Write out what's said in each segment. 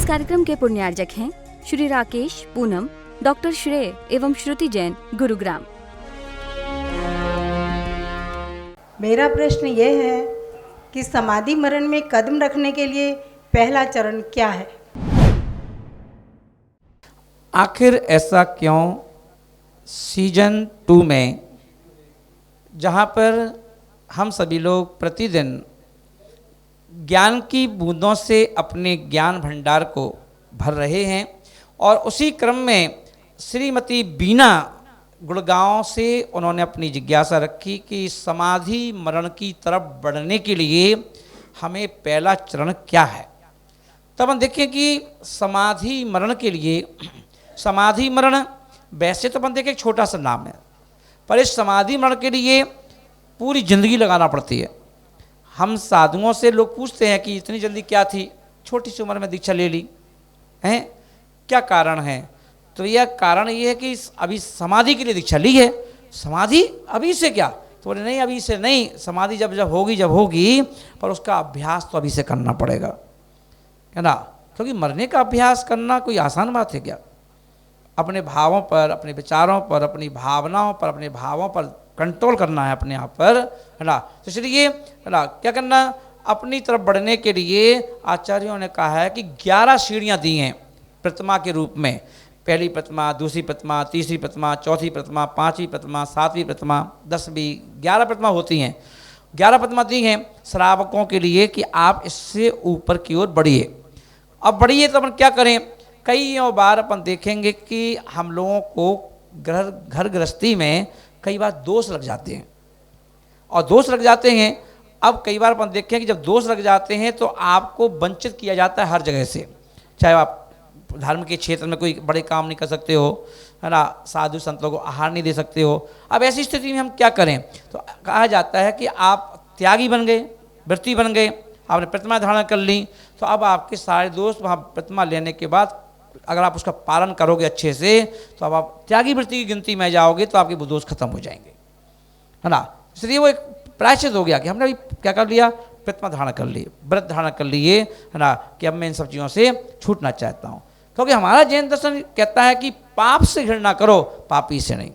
इस कार्यक्रम के पुण्यार्जक हैं श्री राकेश, पूनम, डॉक्टर श्रेय एवं श्रुति जैन, गुरुग्राम। मेरा प्रश्न यह है कि समाधि मरण में कदम रखने के लिए पहला चरण क्या है? आखिर ऐसा क्यों सीजन 2 में, जहाँ पर हम सभी लोग प्रतिदिन ज्ञान की बूंदों से अपने ज्ञान भंडार को भर रहे हैं, और उसी क्रम में श्रीमती बीना गुड़गांव से उन्होंने अपनी जिज्ञासा रखी कि समाधि मरण की तरफ बढ़ने के लिए हमें पहला चरण क्या है। तब हम देखें कि समाधि मरण के लिए, समाधि मरण वैसे तो अपन देखें एक छोटा सा नाम है, पर इस समाधि मरण के लिए पूरी ज़िंदगी लगाना पड़ती है। हम साधुओं से लोग पूछते हैं कि इतनी जल्दी क्या थी, छोटी सी उम्र में दीक्षा ले ली हैं, क्या कारण है? तो यह कारण ये है कि अभी समाधि के लिए दीक्षा ली है। समाधि अभी से क्या? तो बोले नहीं, अभी से नहीं, समाधि जब होगी, पर उसका अभ्यास तो अभी से करना पड़ेगा, है ना। क्योंकि मरने का अभ्यास करना कोई आसान बात है क्या? अपने भावों पर, अपने विचारों पर, अपनी भावनाओं पर, अपने भावों पर कंट्रोल करना है अपने आप पर, है ना। तो इसलिए है ना, क्या करना, अपनी तरफ बढ़ने के लिए आचार्यों ने कहा है कि 11 सीढ़ियाँ दी हैं प्रतिमा के रूप में। पहली प्रतिमा, दूसरी प्रतिमा, तीसरी प्रतिमा, चौथी प्रतिमा, पाँचवीं प्रतिमा, सातवीं प्रतिमा, 10वीं, 11 प्रतिमा होती हैं। 11 प्रतिमा दी हैं श्रावकों के लिए कि आप इससे ऊपर की ओर बढ़िए। अब बढ़िए तो अपन क्या करें? कई बार अपन देखेंगे कि हम लोगों को घर गृहस्थी में कई बार दोष लग जाते हैं, और दोष लग जाते हैं। अब कई बार अपन देखें कि जब दोष लग जाते हैं तो आपको वंचित किया जाता है हर जगह से। चाहे आप धर्म के क्षेत्र में कोई बड़े काम नहीं कर सकते हो, है ना, साधु संतों को आहार नहीं दे सकते हो। अब ऐसी स्थिति में हम क्या करें? तो कहा जाता है कि आप त्यागी बन गए, व्रती बन गए, आपने प्रतिमा धारण कर ली, तो अब आपके सारे दोस्त वहाँ प्रतिमा लेने के बाद अगर आप उसका पालन करोगे अच्छे से, तो अब आप त्यागी वृत्ति की गिनती में जाओगे, तो आपके वो दोष खत्म हो जाएंगे, है ना। इसलिए वो एक प्रायश्चित हो गया कि हमने अभी क्या कर लिया, प्रतिमा धारण कर ली, व्रत धारण कर लिए, है ना, कि अब मैं इन सब चीज़ों से छूटना चाहता हूँ। क्योंकि हमारा जैन दर्शन कहता है कि पाप से घृणा करो, पापी से नहीं,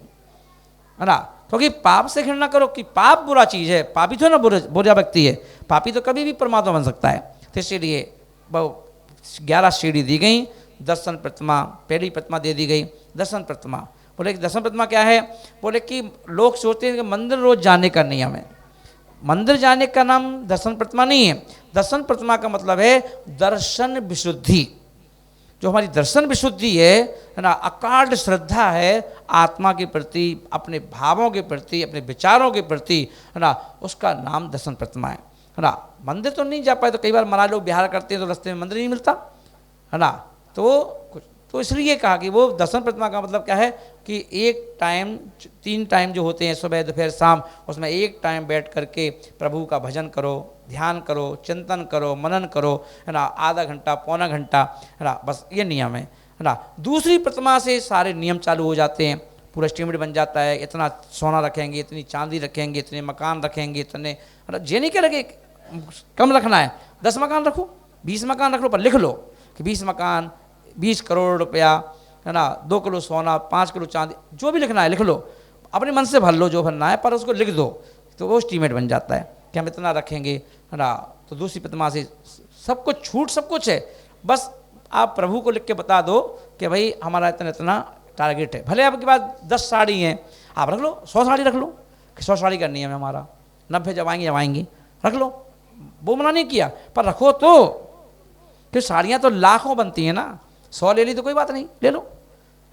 है ना। क्योंकि पाप से घृणा करो कि पाप बुरा चीज़ है, पापी तो ना बुरा व्यक्ति है, पापी तो कभी भी परमात्मा बन सकता है। तो इसलिए 11 सीढ़ी दी गई। दर्शन प्रतिमा, पहली प्रतिमा दे दी गई दर्शन प्रतिमा। बोले कि दर्शन प्रतिमा क्या है? बोले कि लोग सोचते हैं कि मंदिर रोज जाने का नियम है। मंदिर जाने का नाम दर्शन प्रतिमा नहीं है। दर्शन प्रतिमा का मतलब है दर्शन विशुद्धि। जो हमारी दर्शन विशुद्धि है ना, अकाढ़ श्रद्धा है आत्मा के प्रति, अपने भावों के प्रति, अपने विचारों के प्रति, है ना, उसका नाम दर्शन प्रतिमा है ना। मंदिर तो नहीं जा पाए तो कई बार महाराज लोग बिहार करते हैं तो रास्ते में मंदिर नहीं मिलता, है ना। तो इसलिए कहा कि वो दर्शन प्रतिमा का मतलब क्या है कि एक टाइम, 3 टाइम जो होते हैं, सुबह दोपहर शाम, उसमें एक टाइम बैठ करके प्रभु का भजन करो, ध्यान करो, चिंतन करो, मनन करो, है ना, आधा घंटा पौना घंटा, है ना, बस ये नियम है ना। दूसरी प्रतिमा से सारे नियम चालू हो जाते हैं, पूरा स्टीमेट बन जाता है। इतना सोना रखेंगे, इतनी चांदी रखेंगे, इतने मकान रखेंगे, इतने, जे नहीं क्या लगे कम रखना है, 10 मकान रखो, 20 मकान रख लो, पर लिख लो कि 20 मकान, 20 करोड़ रुपया, है ना, 2 किलो सोना, 5 किलो चांदी, जो भी लिखना है लिख लो, अपने मन से भर लो जो भरना है, पर उसको लिख दो, तो वो एस्टीमेट बन जाता है कि हम इतना रखेंगे, है ना। तो दूसरी प्रतिमा से सब कुछ छूट, सब कुछ है, बस आप प्रभु को लिख के बता दो कि भाई हमारा इतना इतना टारगेट है। भले आपके पास 10 साड़ी हैं, आप रख लो 100 साड़ी रख लो कि 100 साड़ी का नियम है हमारा, 90 जब आएंगी रख लो, वो मना नहीं किया, पर रखो तो। फिर साड़ियाँ तो लाखों बनती हैं ना, 100 ले ली तो कोई बात नहीं, ले लो,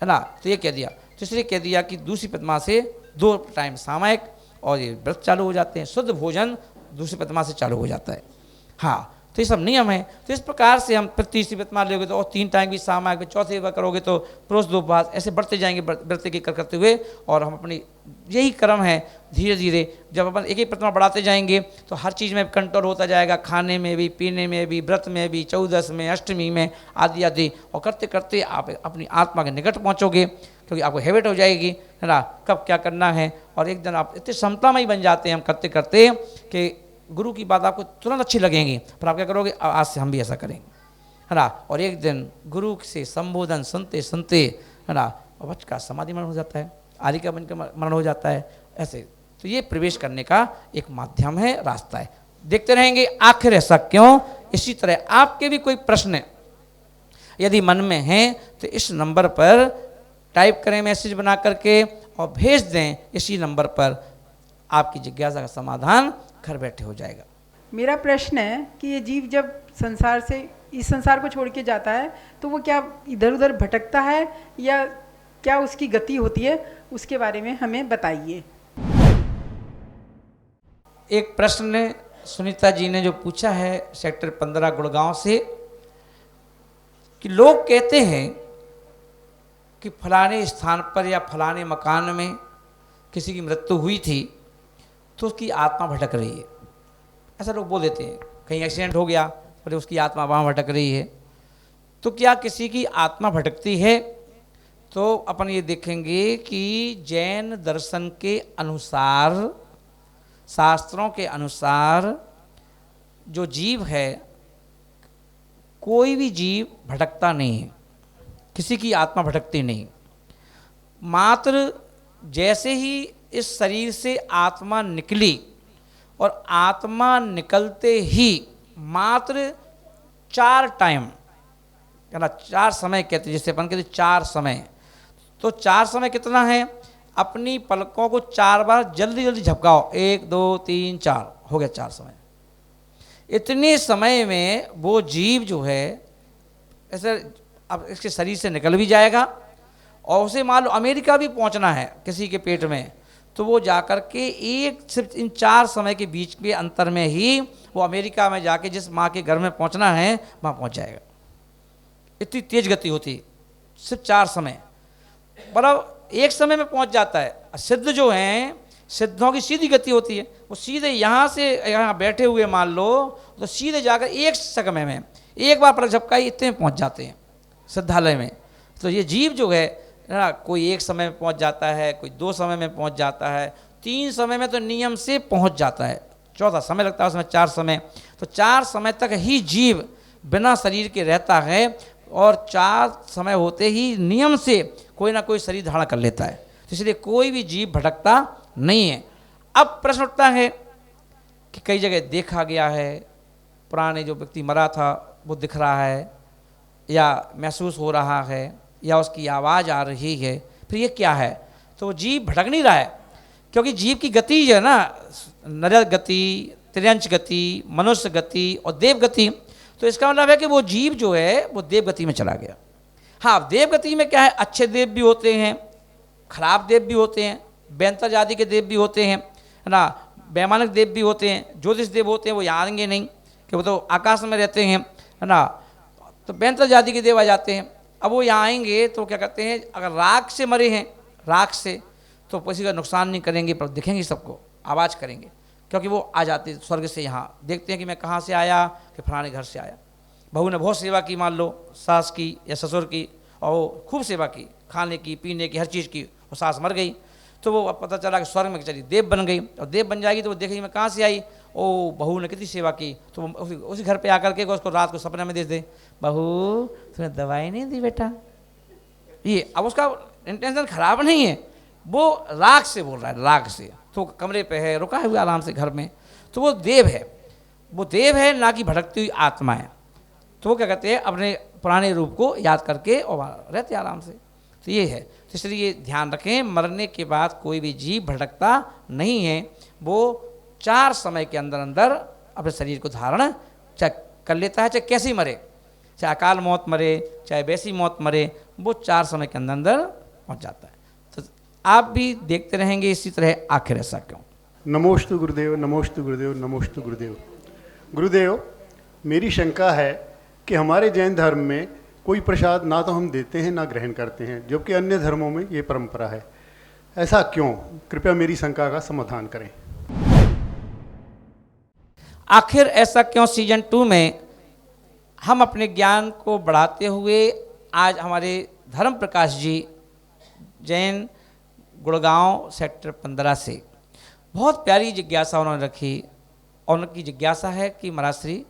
है ना। तो ये कह दिया। तो इसलिए कह दिया कि दूसरी प्रतिमा से 2 टाइम सामायिक और ये व्रत चालू हो जाते हैं, शुद्ध भोजन दूसरी प्रतिमा से चालू हो जाता है। हाँ, तो ये सब नियम है। तो इस प्रकार से हम तीसरी प्रतिमा लोगे तो और 3 टाइम की सामायिक, चौथे बार करोगे तो प्रोस 2 उपवास, ऐसे बढ़ते जाएंगे व्रत की करते हुए। और हम अपनी यही क्रम है, धीरे धीरे जब अपन एक एक प्रतिमा बढ़ाते जाएंगे तो हर चीज़ में कंट्रोल होता जाएगा, खाने में भी, पीने में भी, व्रत में भी, 14 में, अष्टमी में, आदि आदि। और करते करते आप अपनी आत्मा के निकट पहुँचोगे, क्योंकि आपको हैबिट हो जाएगी, है ना, कब क्या करना है। और एक दिन आप इतने समतामयी बन जाते हैं हम करते करते कि गुरु की बात आपको तुरंत अच्छी लगेंगी, पर आप क्या करोगे, आज से हम भी ऐसा करेंगे, है है ना। और एक दिन गुरु से संबोधन सुनते सुनते, है ना, अवच का समाधि मरण हो जाता है, आदि का मन का मरण हो जाता है। ऐसे तो ये प्रवेश करने का एक माध्यम है, रास्ता है। देखते रहेंगे आखिर ऐसा क्यों। इसी तरह आपके भी कोई प्रश्न यदि मन में हैं तो इस नंबर पर टाइप करें मैसेज बना करके और भेज दें। इसी नंबर पर आपकी जिज्ञासा का समाधान घर बैठे हो जाएगा। मेरा प्रश्न है कि ये जीव जब संसार से, इस संसार को छोड़ के जाता है तो वो क्या इधर उधर भटकता है या क्या उसकी गति होती है, उसके बारे में हमें बताइए। एक प्रश्न सुनीता जी ने जो पूछा है सेक्टर 15 गुड़गांव से, कि लोग कहते हैं कि फलाने स्थान पर या फलाने मकान में किसी की मृत्यु हुई थी तो उसकी आत्मा भटक रही है। ऐसा लोग बोल देते हैं, कहीं एक्सीडेंट हो गया पर उसकी आत्मा वहाँ भटक रही है। तो क्या किसी की आत्मा भटकती है? तो अपन ये देखेंगे कि जैन दर्शन के अनुसार, शास्त्रों के अनुसार जो जीव है, कोई भी जीव भटकता नहीं है, किसी की आत्मा भटकती नहीं। मात्र जैसे ही इस शरीर से आत्मा निकली और आत्मा निकलते ही मात्र 4 टाइम, है ना, 4 समय कहते हैं, जिसे अपन कहते 4 समय। तो 4 समय कितना है? अपनी पलकों को 4 बार जल्दी जल्दी झपकाओ, 1 2 3 4, हो गया 4 समय। इतने समय में वो जीव जो है ऐसे अब इसके शरीर से निकल भी जाएगा और उसे मान लो अमेरिका भी पहुंचना है किसी के पेट में, तो वो जाकर के सिर्फ इन 4 समय के बीच के अंतर में ही वो अमेरिका में जाके जिस माँ के घर में पहुंचना है वहाँ पहुंच जाएगा। इतनी तेज गति होती, सिर्फ 4 समय, मतलब एक समय में पहुंच जाता है। सिद्ध जो हैं, सिद्धों की सीधी गति होती है, वो सीधे यहाँ से यहाँ बैठे हुए मान लो तो सीधे जाकर एक समय में एक बार पलक झपकाई इतने में पहुँच जाते हैं सिद्धालय में। तो ये जीव जो है ना, कोई 1 समय में पहुँच जाता है, कोई 2 समय में पहुँच जाता है, 3 समय में तो नियम से पहुँच जाता है, 14 समय लगता है उसमें 4 समय। तो 4 समय तक ही जीव बिना शरीर के रहता है और 4 समय होते ही नियम से कोई ना कोई शरीर धारण कर लेता है। तो इसलिए कोई भी जीव भटकता नहीं है। अब प्रश्न उठता है कि कई जगह देखा गया है, पुराने जो व्यक्ति मरा था वो दिख रहा है या महसूस हो रहा है या उसकी आवाज़ आ रही है, फिर ये क्या है? तो वो जीव भटक नहीं रहा है, क्योंकि जीव की गति जो है ना, नर गति, त्रियंच गति, मनुष्य गति और देव गति, तो इसका मतलब है कि वो जीव जो है वो देव गति में चला गया। हाँ, देव गति में क्या है, अच्छे देव भी होते हैं, खराब देव भी होते हैं, बैंतर आदि के देव भी होते हैं, है ना, वैमानिक देव भी होते हैं, ज्योतिष देव होते हैं, वो यहाँ आएंगे नहीं कि वो तो आकाश में रहते हैं, है ना। तो बैंतर जाति के देव आ जाते हैं। अब वो यहाँ आएंगे तो क्या कहते हैं, अगर राख से मरे हैं, राख से, तो किसी का नुकसान नहीं करेंगे, पर दिखेंगे सबको, आवाज़ करेंगे, क्योंकि वो आ जाते हैं स्वर्ग से यहाँ, देखते हैं कि मैं कहाँ से आया, कि फलाने घर से आया। बहू ने बहुत सेवा की, मान लो सास की या ससुर की, और वो खूब सेवा की, खाने की, पीने की, हर चीज़ की, वो सास मर गई, तो वो पता चला कि स्वर्ग में चली देव बन गई, और देव बन जाएगी तो वो देखेगी मैं कहाँ से आई, ओ बहू ने कितनी सेवा की, तो उसी घर पे आकर के उसको रात को सपने में दे दे, बहू तूने दवाई नहीं दी बेटा। ये अब उसका इंटेंशन खराब नहीं है, वो राग से बोल रहा है, राग से, तो कमरे पे है, रुका है हुआ आराम से घर में, तो वो देव है, वो देव है, ना कि भटकती हुई आत्मा है। तो वो क्या कहते हैं, अपने पुराने रूप को याद करके और रहते आराम से। तो ये है, तो इसलिए ध्यान रखें, मरने के बाद कोई भी जीव भटकता नहीं है, वो 4 समय के अंदर अंदर अपने शरीर को धारण चाहे कर लेता है, चाहे कैसे मरे, चाहे अकाल मौत मरे, चाहे वैसी मौत मरे, वो 4 समय के अंदर अंदर पहुँच जाता है। तो आप भी देखते रहेंगे इसी तरह, आखिर ऐसा क्यों। नमोस्तु गुरुदेव, नमोस्तु गुरुदेव, नमोस्तु गुरुदेव। गुरुदेव, मेरी शंका है कि हमारे जैन धर्म में कोई प्रसाद ना तो हम देते हैं ना ग्रहण करते हैं, जबकि अन्य धर्मों में ये परंपरा है, ऐसा क्यों? कृपया मेरी शंका का समाधान करें। आखिर ऐसा क्यों सीजन 2 में हम अपने ज्ञान को बढ़ाते हुए आज हमारे धर्म प्रकाश जी जैन गुड़गांव सेक्टर 15 से बहुत प्यारी जिज्ञासा उन्होंने रखी, और उनकी जिज्ञासा है कि महाराज श्री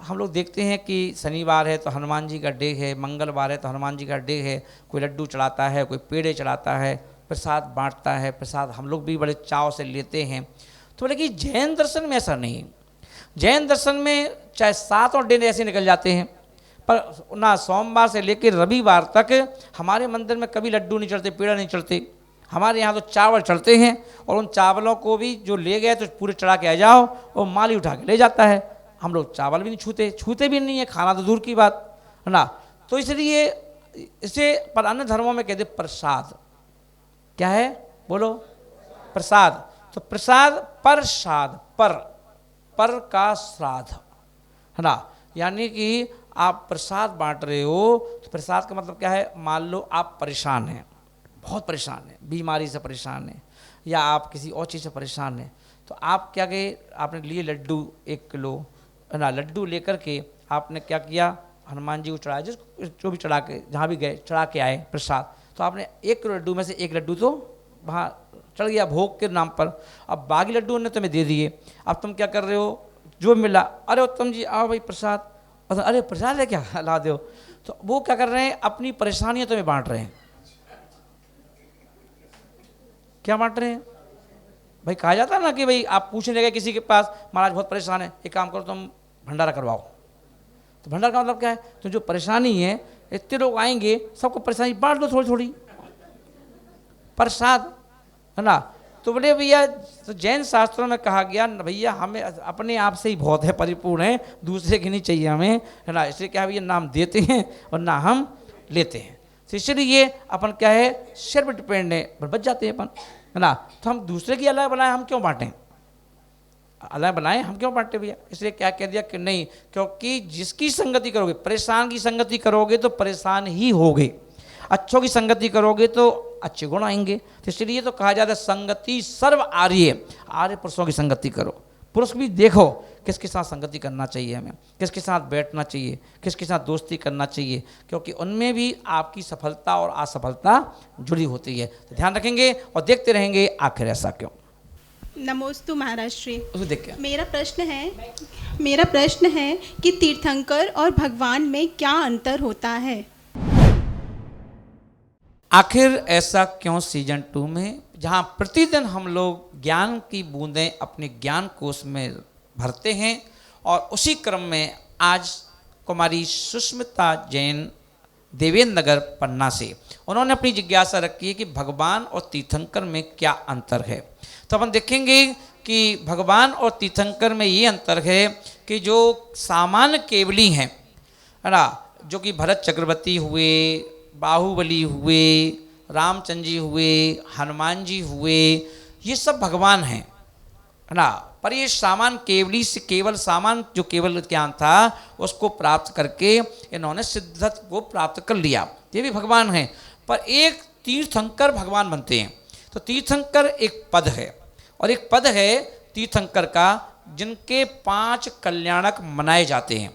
हम लोग देखते हैं कि शनिवार है तो हनुमान जी का डे है, मंगलवार है तो हनुमान जी का डे है, कोई लड्डू चढ़ाता है, कोई पेड़े चढ़ाता है, प्रसाद बांटता है, प्रसाद हम लोग भी बड़े चाव से लेते हैं। तो बोले कि जैन दर्शन में ऐसा नहीं। जैन दर्शन में चाहे 7 और दिन ऐसे निकल जाते हैं, पर ना सोमवार से लेकर रविवार तक हमारे मंदिर में कभी लड्डू नहीं चढ़ते, पेड़ा नहीं चढ़ते। हमारे यहाँ तो चावल चढ़ते हैं, और उन चावलों को भी जो ले गए तो पूरे चढ़ा के आ जाओ, और माली उठा के ले जाता है। हम लोग चावल भी नहीं छूते भी नहीं है, खाना तो दूर की बात है ना। तो इसलिए इसे पर अन्य धर्मों में कहते प्रसाद। क्या है बोलो? प्रसाद। तो प्रसाद प्रसाद पर का श्राद्ध है ना, यानी कि आप प्रसाद बांट रहे हो तो प्रसाद का मतलब क्या है? मान लो आप परेशान हैं, बहुत परेशान हैं, बीमारी से परेशान हैं, या आप किसी और चीज़ से परेशान हैं, तो आप क्या कहे, आपने लिए लड्डू 1 किलो है ना। लड्डू लेकर के आपने क्या किया, हनुमान जी को चढ़ाया, जो भी चढ़ा के जहाँ भी गए चढ़ा के आए प्रसाद। तो आपने 1 किलो लड्डू में से 1 लड्डू तो वहाँ चढ़ गया भोग के नाम पर। अब बाकी लड्डू ने तुम्हें दे दिए। अब तुम क्या कर रहे हो, जो मिला, अरे उत्तम जी आओ भाई प्रसाद, अरे प्रसाद है क्या, ला दो। तो वो क्या कर रहे हैं, अपनी परेशानियां तुम्हें बांट रहे हैं। क्या बांट रहे हैं भाई? कहा जाता है ना कि भाई आप पूछने गए किसी के पास, महाराज बहुत परेशान है, एक काम करो तुम भंडारा करवाओ। तो भंडारा का मतलब क्या है? तो जो परेशानी है, इतने लोग आएंगे, सबको परेशानी बांट दो थोड़ी थोड़ी, प्रसाद है ना। तो बोले भैया, तो जैन शास्त्रों में कहा गया भैया हमें अपने आप से ही बहुत है, परिपूर्ण है, दूसरे की नहीं चाहिए हमें, है ना। इसलिए क्या भैया, नाम देते हैं और ना हम लेते हैं। तो इसलिए अपन क्या है, सिर पर डिपेंड है, बच जाते हैं अपन, है ना। तो हम दूसरे की अलग बनाए, हम क्यों बांटें? अलग बनाए हम क्यों बांटे भैया? इसलिए क्या कह दिया कि नहीं, क्योंकि जिसकी संगति करोगे, परेशान की संगति करोगे तो परेशान ही होगे, अच्छों की संगति करोगे तो अच्छे गुण आएंगे। तो इसलिए तो कहा जाता है संगति सर्व आर्य, आर्य पुरुषों की संगति करो। पुरुष भी देखो किसके साथ संगति करना चाहिए, हमें किसके साथ बैठना चाहिए, किसके साथ दोस्ती करना चाहिए, क्योंकि उनमें भी आपकी सफलता और असफलता जुड़ी होती है। तो ध्यान रखेंगे और देखते रहेंगे आखिर ऐसा क्यों। नमोस्तु महाराज श्री। उसे देख के मेरा प्रश्न है कि तीर्थंकर और भगवान में क्या अंतर होता है? आखिर ऐसा क्यों सीजन 2 में, जहाँ प्रतिदिन हम लोग ज्ञान की बूंदें अपने ज्ञान कोश में भरते हैं, और उसी क्रम में आज कुमारी सुष्मिता जैन देवेंद्र नगर पन्ना से उन्होंने अपनी जिज्ञासा रखी है कि भगवान और तीर्थंकर में क्या अंतर है। तो अपन देखेंगे कि भगवान और तीर्थंकर में ये अंतर है कि जो सामान्य केवली हैं, है ना, जो कि भरत चक्रवर्ती हुए, बाहुबली हुए, रामचंद्र जी हुए, हनुमान जी हुए, ये सब भगवान हैं, है ना। पर ये सामान केवली से केवल सामान जो केवल ज्ञान था उसको प्राप्त करके इन्होंने सिद्धत्व को प्राप्त कर लिया, ये भी भगवान हैं। पर एक तीर्थंकर भगवान बनते हैं। तो तीर्थंकर एक पद है, और एक पद है तीर्थंकर का जिनके 5 कल्याणक मनाए जाते हैं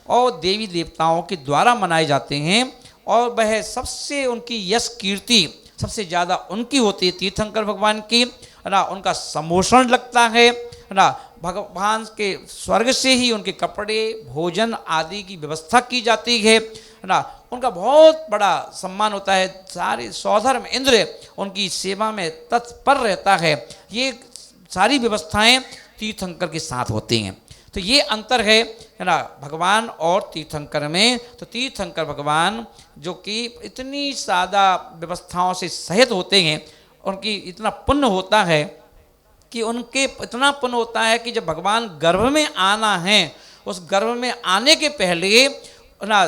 और देवी देवताओं के द्वारा मनाए जाते हैं, और वह सबसे उनकी यश कीर्ति सबसे ज़्यादा उनकी होती है, तीर्थंकर भगवान की, है ना। उनका समोषण लगता है ना, भगवान के स्वर्ग से ही उनके कपड़े, भोजन आदि की व्यवस्था की जाती है ना। उनका बहुत बड़ा सम्मान होता है, सारे सौधर्म इंद्र उनकी सेवा में तत्पर रहता है। ये सारी व्यवस्थाएं तीर्थंकर के साथ होती हैं। तो ये अंतर है ना भगवान और तीर्थंकर में। तो तीर्थंकर भगवान जो कि इतनी सादा व्यवस्थाओं से सहित होते हैं, उनकी इतना पुण्य होता है कि उनके इतना पुण्य होता है कि जब भगवान गर्भ में आना है, उस गर्भ में आने के पहले ना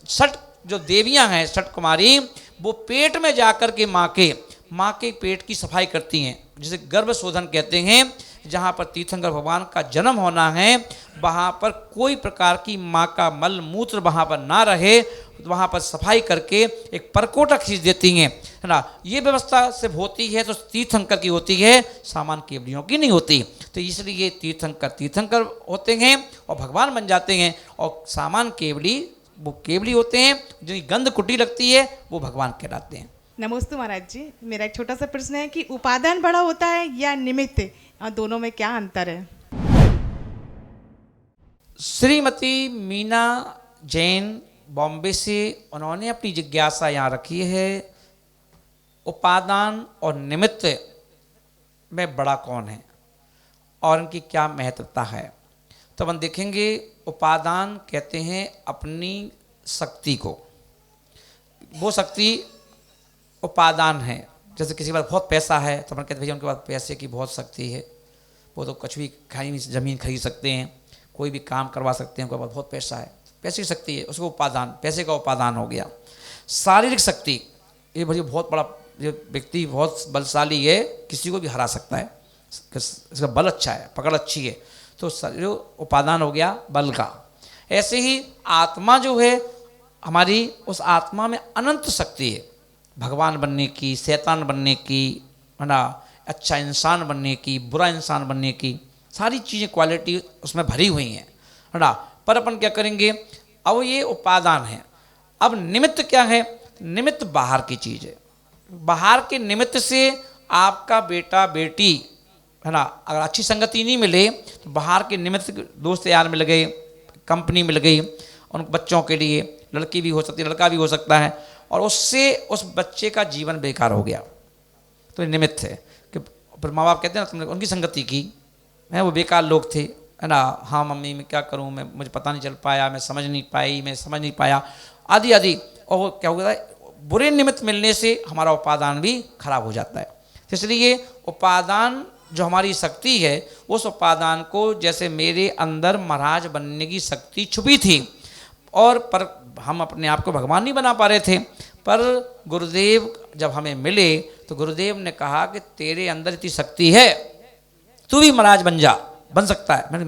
6 जो देवियां हैं, 6 कुमारी, वो पेट में जाकर के माँ के पेट की सफाई करती हैं, जिसे गर्भ शोधन कहते हैं। जहाँ पर तीर्थंकर भगवान का जन्म होना है, वहाँ पर कोई प्रकार की माँ का मल मूत्र वहाँ पर ना रहे, वहाँ पर सफाई करके एक परकोटा खींच देती हैं, है ना। ये व्यवस्था सिर्फ होती है तो तीर्थंकर की होती है, सामान केवलियों की नहीं होती। तो इसलिए तीर्थंकर होते हैं और भगवान बन जाते हैं, और सामान केवली वो केवली होते हैं, जिनकी गंध कुटी लगती है, वो भगवान कहलाते हैं। नमस्ते महाराज जी, मेरा एक छोटा सा प्रश्न है कि उपादान बड़ा होता है या निमित्त, और दोनों में क्या अंतर है? श्रीमती मीना जैन बॉम्बे से, उन्होंने अपनी जिज्ञासा यहाँ रखी है, उपादान और निमित्त में बड़ा कौन है और इनकी क्या महत्वता है। तो हम देखेंगे, उपादान कहते हैं अपनी शक्ति को, वो शक्ति उपादान है। जैसे किसी के पास बहुत पैसा है तो अपन कहते भैया उनके पास पैसे की बहुत शक्ति है, वो तो कुछ भी ज़मीन खरीद सकते हैं, कोई भी काम करवा सकते हैं, उनके पास बहुत पैसा है, पैसे की शक्ति है, उसको उपादान, पैसे का उपादान हो गया। शारीरिक शक्ति, ये भैया बहुत बड़ा, ये व्यक्ति बहुत बलशाली है, किसी को भी हरा सकता है, इसका बल अच्छा है, पकड़ अच्छी है, तो जो उपादान हो गया बल का। ऐसे ही आत्मा जो है हमारी, उस आत्मा में अनंत शक्ति है, भगवान बनने की, शैतान बनने की, है ना, अच्छा इंसान बनने की, बुरा इंसान बनने की, सारी चीज़ें क्वालिटी उसमें भरी हुई हैं, है ना। पर अपन क्या करेंगे, अब ये उपादान है। अब निमित्त क्या है, निमित्त बाहर की चीज़ है। बाहर के निमित्त से आपका बेटा बेटी, है ना, अगर अच्छी संगति नहीं मिले तो बाहर के निमित्त, दोस्त यार मिल गए, कंपनी मिल गई, उन बच्चों के लिए, लड़की भी हो सकती है, लड़का भी हो सकता है, और उससे उस बच्चे का जीवन बेकार हो गया, तो ये निमित्त है कि फिर माँ बाप कहते हैं ना तुमने उनकी संगति की है, वो बेकार लोग थे, है ना, हाँ मम्मी मैं क्या करूँ, मैं मुझे पता नहीं चल पाया, मैं समझ नहीं पाया आदि आदि। और क्या होता है, बुरे निमित्त मिलने से हमारा उपादान भी खराब हो जाता है। इसलिए उपादान जो हमारी शक्ति है, उस उपादान को, जैसे मेरे अंदर महाराज बनने की शक्ति छुपी थी, और पर हम अपने आप को भगवान नहीं बना पा रहे थे, पर गुरुदेव जब हमें मिले तो गुरुदेव ने कहा कि तेरे अंदर इतनी शक्ति है, तू भी महाराज बन सकता है।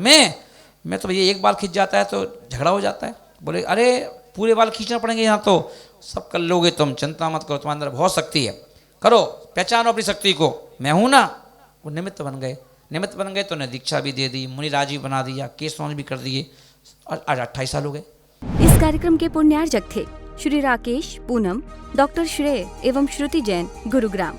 मैं तो ये एक बाल खींच जाता है तो झगड़ा हो जाता है। बोले अरे पूरे बाल खींचना पड़ेंगे, यहाँ तो सब कर लोगे तुम, चिंता मत करो, तुम्हारे अंदर बहुत शक्ति है, करो, पहचानो अपनी शक्ति को, मैं हूँ ना। वो निमित्त बन गए तो उन्हें दीक्षा भी दे दी, मुनि राजी बना दिया, केस लॉन्च भी कर दिए, और आज 28 साल हो गए। इस कार्यक्रम के पुण्यार्जक थे श्री राकेश, पूनम, डॉक्टर श्रेय एवं श्रुति जैन, गुरुग्राम।